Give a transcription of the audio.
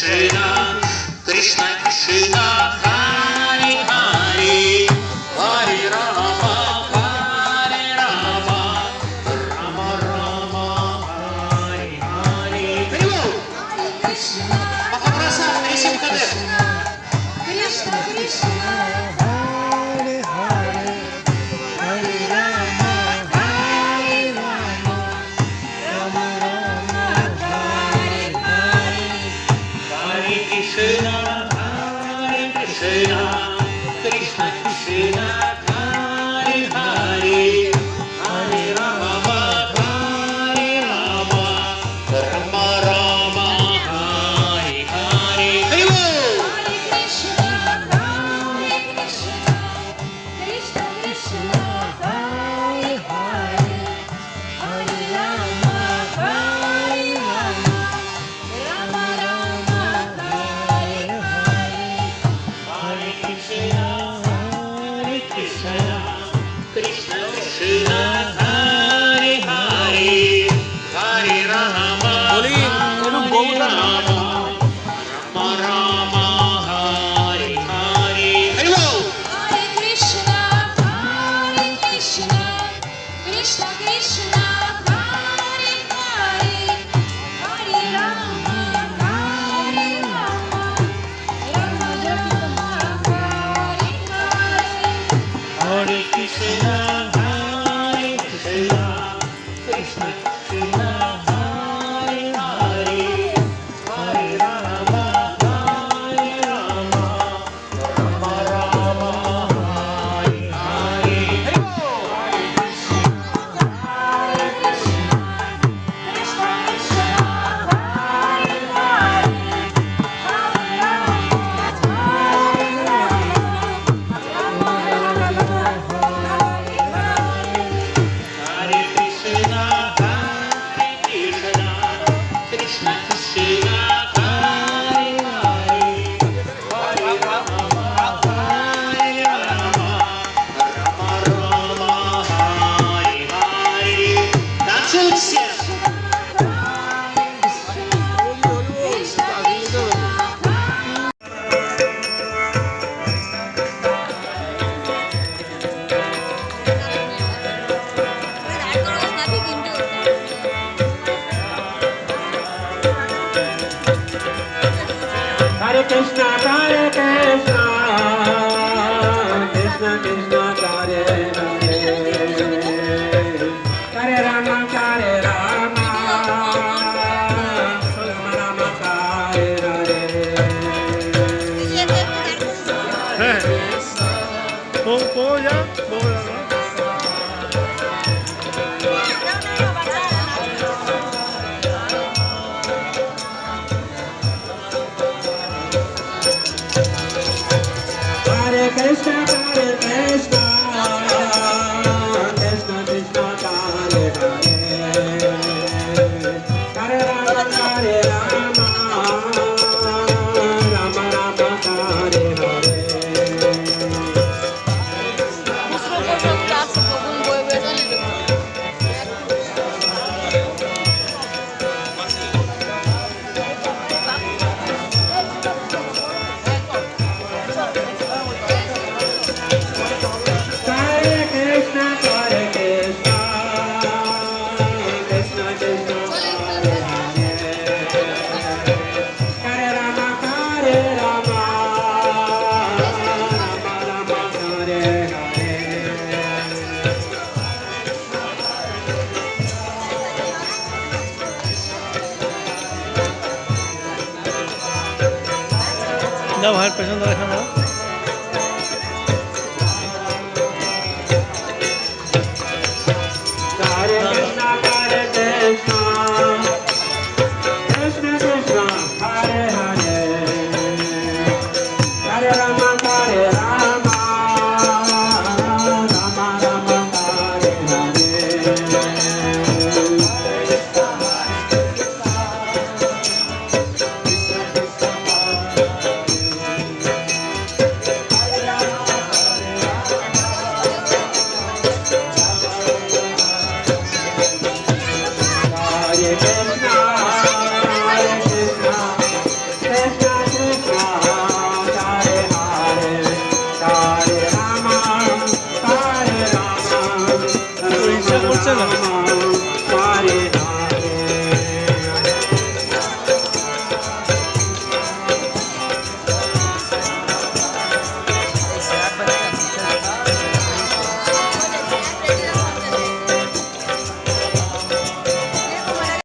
Krishna, Krishna Krishna, Hare Hare, Hare Rama, Hare Rama, Rama Rama, Hare Hare. Very well. Makaprasa, naisip ka din. Krishna Krishna, Hare Hare, Hare Rama, Hare Rama, Rama Rama, Hare Hare. Hare Krishna, Hare Krishna, Krishna Krishna, Hare Hare, Hare Rama, Hare Rama, Rama Rama, Hare Hare. Very well. Hare Krishna, Hare Krishna, Krishna Krishna, Hare Hare, Hare Rama, Hare Rama, Rama Rama, Hare Hare. Hare Krishna, Hare Krishna, Krishna Krishna, Hare Hare, Hare Rama, Hare Rama, Rama Rama, Hare Hare. Very well. Hare Krishna, Hare Krishna, Krishna Krishna, Hare Hare, Hare Rama, Hare Rama, Rama Rama, Hare Hare. Hare Krishna, Hare Krishna, Krishna Krishna, Hare Hare, Hare Rama, Hare Rama, Rama Rama, Hare Hare. Krishna Krishna, Hare Hare, Hare Rama, Hare Rama, Rama Rama, Hare Hare. Hare Krishna, Hare Krishna, Krishna Krishna, Hare Hare, Hare Rama, Hare Rama, Rama Rama, Hare Hare. Танцуют все. Hare Krishna, Krishna Krishna, Hare Hare, Hare Rama, Hare Rama, Rama Rama, Hare Hare. Hare Krishna, Krishna Krishna, Hare Hare, Hare Rama, Hare Rama, Rama Rama, Hare Hare. Hare Krishna, Krishna Krishna, Hare Hare, Hare Rama, Hare Rama, Rama Rama, Hare Hare. যাও ভাইয়ের পেছন ধরে খাবো